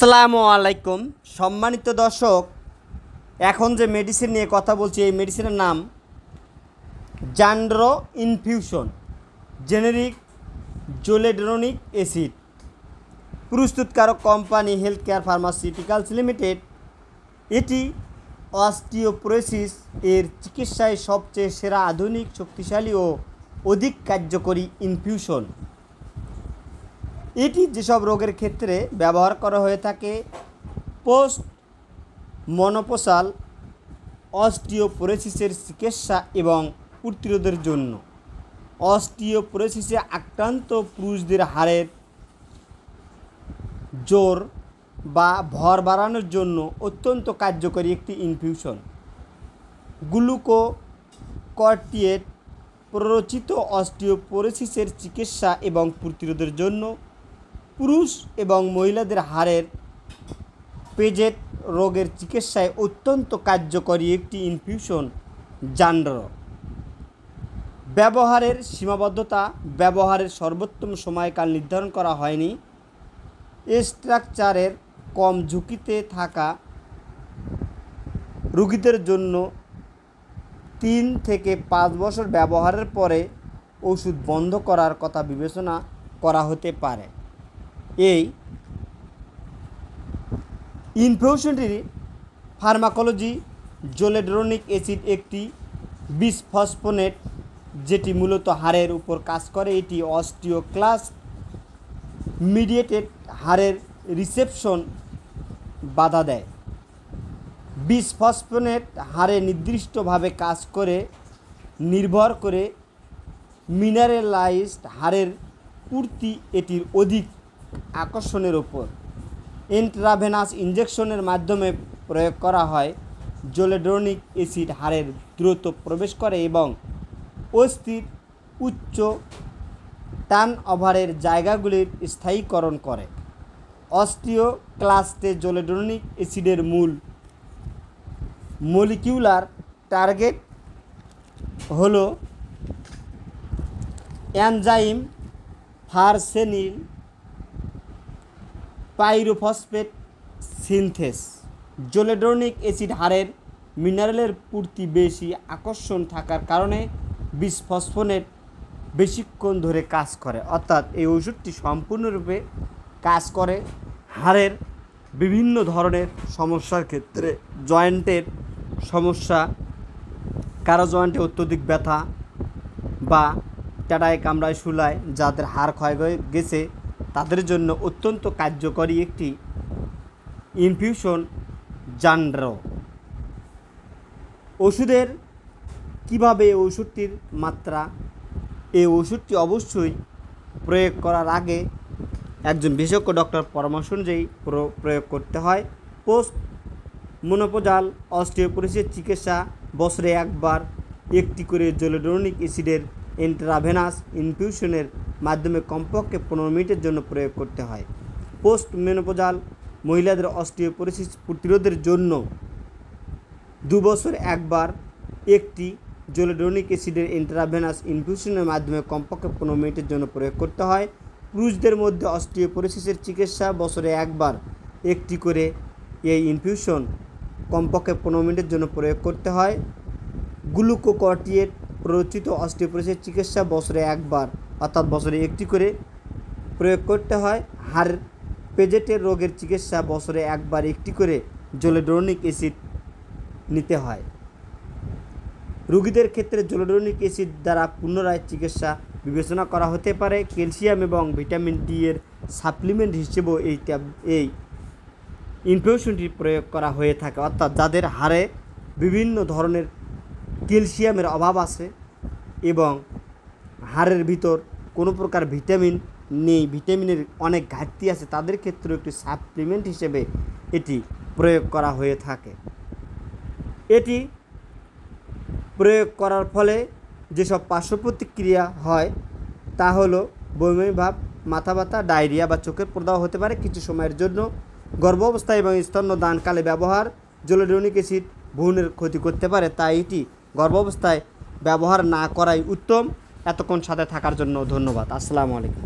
আসসালামু আলাইকুম সম্মানিত দর্শক, এখন যে মেডিসিন নিয়ে কথা বলছি এই মেডিসিনের নাম জান্ড্রো ইনফিউশন জেনেরিক জোলেড্রোনিক অ্যাসিড। প্রস্তুতকারক company health care pharmaceuticals limited. এটি অস্টিওপোরোসিস এর চিকিৎসায় সবচেয়ে সেরা আধুনিক, শক্তিশালী ও অধিক কার্যকরী ইনফিউশন। এটি যেসব রোগের ক্ষেত্রে ব্যবহার করা হয়ে থাকে: পোস্ট মনোপসাল অস্টিওপোরোসিসের চিকিৎসা এবং প্রতিরোধের জন্য। অস্টিওপোরোসিসে আক্রান্ত পুরুষদের হাড়ের জোর বা ভর বাড়ানোর জন্য অত্যন্ত কার্যকরী একটি ইনফিউশন। গ্লুকোকর্টিয়েট প্ররোচিত অস্টিওপোরোসিসের চিকিৎসা এবং প্রতিরোধের জন্য। পুরুষ এবং মহিলাদের হাড়ের পেজেট রোগের চিকিৎসায় অত্যন্ত কার্যকরী একটি ইনফিউশন জান্ড্রো। ব্যবহারের সীমাবদ্ধতা: ব্যবহারের সর্বোত্তম সময়কাল নির্ধারণ করা হয়নি। স্ট্রাকচারের কম ঝুঁকিতে থাকা রোগীদের জন্য 3 থেকে 5 বছর ব্যবহারের পরে ওষুধ বন্ধ করার কথা বিবেচনা করা হতে পারে। এই ইনফিউশনটি ফার্মাকোলজি। জোলেড্রোনিক অ্যাসিড একটি বিসফসফোনেট যেটি মূলত হাড়ের উপর কাজ করে। এটি অস্টিওক্লাস্ট মিডিয়েটেড হাড়ের রিসেপশন বাধা দেয়। বিসফসফোনেট হাড়ে নির্দিষ্টভাবে কাজ করে নির্ভর করে মিনারেলাইজড হাড়ের পূর্তি এটির অধিক আকর্ষণের উপর। ইন্ট্রাভেনাস ইনজেকশনের মাধ্যমে প্রয়োগ করা হয়। জোলেড্রোনিক অ্যাসিড হাড়ের দ্রুত প্রবেশ করে এবং অস্থির উচ্চ টার্নওভারের জায়গাগুলির স্থায়ীকরণ করে। অস্টিওক্লাস্টে জোলেড্রোনিক অ্যাসিডের মূল মলিকিউলার টার্গেট হল enzyme ফারসেনিল pyrophosphate synthase. Zoledronic acid হাড়ের মিনারেলের পূর্তি বেশি আকর্ষণ থাকার কারণে বিসফসফোনেট বেশিক্ষণ ধরে কাজ করে। অর্থাৎ এই ওষুধটি সম্পূর্ণরূপে কাজ করে হাড়ের বিভিন্ন ধরনের সমস্যার ক্ষেত্রে। জয়েন্টের সমস্যা, কারো জয়েন্টে অত্যধিক ব্যথা বা টাটায় কামড়ায় শুলায় যাদের হাড় ক্ষয় হয়ে গেছে তাদের জন্য অত্যন্ত কার্যকরী একটি ইনফিউশন জান্ড্রো। ওষুধের কিভাবে ওষুধটির মাত্রা: এই ওষুধটি অবশ্যই প্রয়োগ করার আগে একজন বিশেষজ্ঞ ডক্টর পরামর্শ অনুযায়ী প্রয়োগ করতে হয়। পোস্ট মনোপজাল অস্টিওপোরোসিসের চিকিৎসা: বছরে একবার একটি করে জোলেড্রোনিক অ্যাসিডের ইন্ট্রাভেনাস ইনফিউশনের মাধ্যমে কমপক্ষে 15 মিনিটের জন্য প্রয়োগ করতে হয়। পোস্ট মেনোপজাল মহিলাদের অস্টিওপোরোসিস প্রতিরোধের জন্য 2 বছর একবার একটি জোলেড্রোনিক অ্যাসিডের ইন্ট্রাভেনাস ইনফিউশনের মাধ্যমে কমপক্ষে 15 মিনিটের জন্য প্রয়োগ করতে হয়। পুরুষদের মধ্যে অস্টিওপোরোসিসের চিকিৎসা: বছরে একবার একটি করে এই ইনফিউশন কমপক্ষে 15 মিনিটের জন্য প্রয়োগ করতে হয়। গ্লুকোকর্টিয়েট প্ররোচিত অস্টিওপোরোসিসের চিকিৎসা: বছরে একবার অর্থাৎ বছরে একটি করে প্রয়োগ করতে হয়। হাড় পেজেটের রোগের চিকিৎসা: বছরে একবার একটি করে জোলেড্রোনিক অ্যাসিড নিতে হয়। রোগীদের ক্ষেত্রে জোলেড্রোনিক অ্যাসিড দ্বারা পুনরায় চিকিৎসা বিবেচনা করা হতে পারে। ক্যালসিয়াম এবং ভিটামিন ডি এর সাপ্লিমেন্ট হিসেবেও এই ইনফিউশনটি প্রয়োগ করা হয়ে থাকে। অর্থাৎ যাদের হাড়ে বিভিন্ন ধরনের ক্যালসিয়ামের অভাব আছে এবং হাড়ের ভিতর কোনো প্রকার ভিটামিন নেই, ভিটামিনের অনেক ঘাটতি আছে, তাদের ক্ষেত্রেও একটি সাপ্লিমেন্ট হিসেবে এটি প্রয়োগ করা হয়ে থাকে। এটি প্রয়োগ করার ফলে যেসব পার্শ্ব প্রতিক্রিয়া হয় তা হলো বমি ভাব, মাথা ব্যথা, ডায়রিয়া বা চোখের প্রদাহ হতে পারে কিছু সময়ের জন্য। গর্ভাবস্থায় এবং স্তন্যদানকালে ব্যবহার: জোলেড্রোনিক অ্যাসিড ভ্রূণের ক্ষতি করতে পারে, তাই এটি গর্ভাবস্থায় ব্যবহার না করাই উত্তম। এতক্ষণ সাথে থাকার জন্য ধন্যবাদ। আসসালামু আলাইকুম।